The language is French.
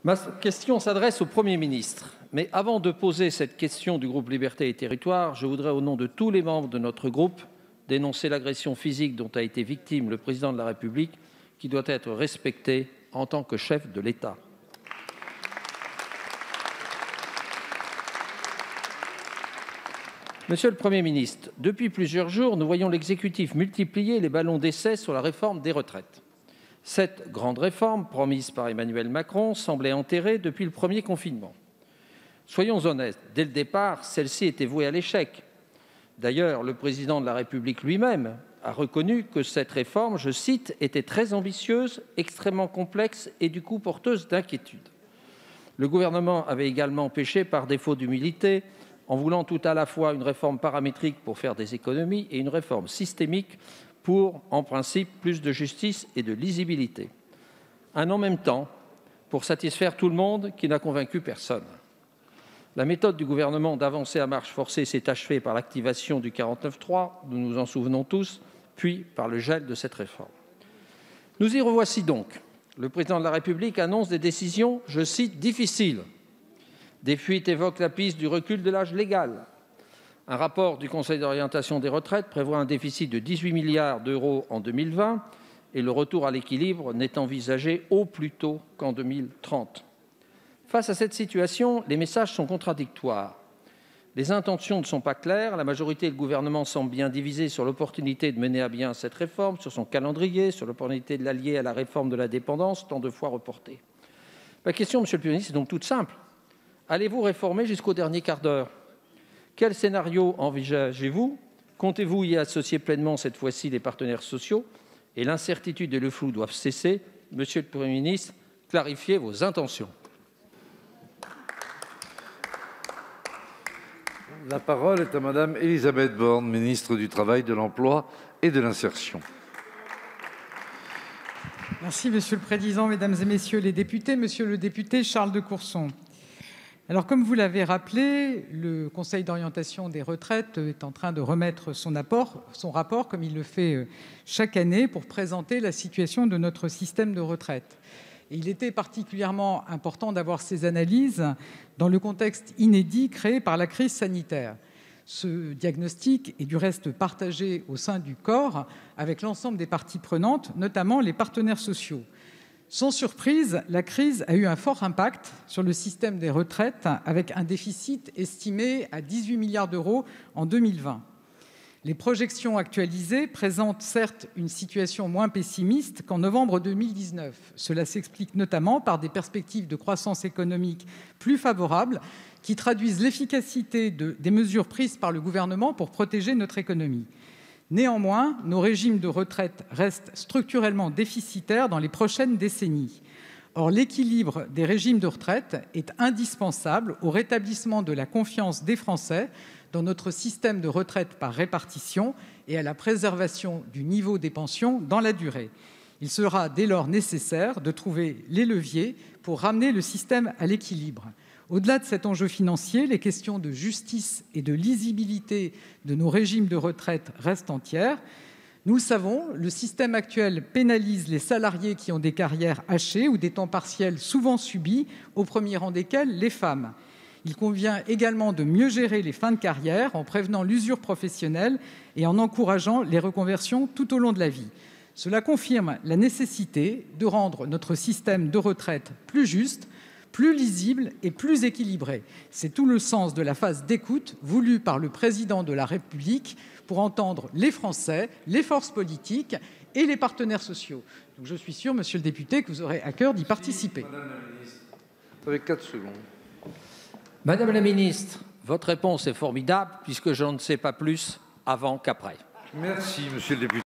Ma question s'adresse au Premier ministre. Mais avant de poser cette question du groupe Liberté et Territoires, je voudrais, au nom de tous les membres de notre groupe, dénoncer l'agression physique dont a été victime le président de la République, qui doit être respecté en tant que chef de l'État. Monsieur le Premier ministre, depuis plusieurs jours, nous voyons l'exécutif multiplier les ballons d'essai sur la réforme des retraites. Cette grande réforme, promise par Emmanuel Macron, semblait enterrée depuis le premier confinement. Soyons honnêtes, dès le départ, celle-ci était vouée à l'échec. D'ailleurs, le président de la République lui-même a reconnu que cette réforme, je cite, était très ambitieuse, extrêmement complexe et du coup porteuse d'inquiétudes. Le gouvernement avait également péché par défaut d'humilité en voulant tout à la fois une réforme paramétrique pour faire des économies et une réforme systémique pour, en principe, plus de justice et de lisibilité. Un en même temps pour satisfaire tout le monde qui n'a convaincu personne. La méthode du gouvernement d'avancer à marche forcée s'est achevée par l'activation du 49.3, nous nous en souvenons tous, puis par le gel de cette réforme. Nous y revoici donc. Le président de la République annonce des décisions, je cite, « difficiles ». Des fuites évoquent la piste du recul de l'âge légal. Un rapport du Conseil d'orientation des retraites prévoit un déficit de 18 milliards d'euros en 2020 et le retour à l'équilibre n'est envisagé au plus tôt qu'en 2030. Face à cette situation, les messages sont contradictoires. Les intentions ne sont pas claires. La majorité et le gouvernement semblent bien divisés sur l'opportunité de mener à bien cette réforme, sur son calendrier, sur l'opportunité de l'allier à la réforme de la dépendance, tant de fois reportée. Ma question, Monsieur le Premier ministre, est donc toute simple. Allez-vous réformer jusqu'au dernier quart d'heure ? Quel scénario envisagez-vous ? Comptez-vous y associer pleinement cette fois-ci les partenaires sociaux ? Et l'incertitude et le flou doivent cesser. Monsieur le Premier ministre, clarifiez vos intentions. La parole est à Madame Elisabeth Borne, ministre du Travail, de l'Emploi et de l'Insertion. Merci, Monsieur le Président, Mesdames et Messieurs les députés. Monsieur le député Charles de Courson. Alors, comme vous l'avez rappelé, le Conseil d'orientation des retraites est en train de remettre son rapport, comme il le fait chaque année, pour présenter la situation de notre système de retraite. Et il était particulièrement important d'avoir ces analyses dans le contexte inédit créé par la crise sanitaire. Ce diagnostic est du reste partagé au sein du corps avec l'ensemble des parties prenantes, notamment les partenaires sociaux. Sans surprise, la crise a eu un fort impact sur le système des retraites, avec un déficit estimé à 18 milliards d'euros en 2020. Les projections actualisées présentent certes une situation moins pessimiste qu'en novembre 2019. Cela s'explique notamment par des perspectives de croissance économique plus favorables qui traduisent l'efficacité des mesures prises par le gouvernement pour protéger notre économie. Néanmoins, nos régimes de retraite restent structurellement déficitaires dans les prochaines décennies. Or, l'équilibre des régimes de retraite est indispensable au rétablissement de la confiance des Français dans notre système de retraite par répartition et à la préservation du niveau des pensions dans la durée. Il sera dès lors nécessaire de trouver les leviers pour ramener le système à l'équilibre. Au-delà de cet enjeu financier, les questions de justice et de lisibilité de nos régimes de retraite restent entières. Nous le savons, le système actuel pénalise les salariés qui ont des carrières hachées ou des temps partiels souvent subis, au premier rang desquels les femmes. Il convient également de mieux gérer les fins de carrière en prévenant l'usure professionnelle et en encourageant les reconversions tout au long de la vie. Cela confirme la nécessité de rendre notre système de retraite plus juste, plus lisible et plus équilibré. C'est tout le sens de la phase d'écoute voulue par le Président de la République pour entendre les Français, les forces politiques et les partenaires sociaux. Donc je suis sûr, Monsieur le député, que vous aurez à cœur d'y participer. Madame la ministre, avec 4 secondes. Madame la ministre, votre réponse est formidable puisque je ne sais pas plus avant qu'après. Merci, Monsieur le député.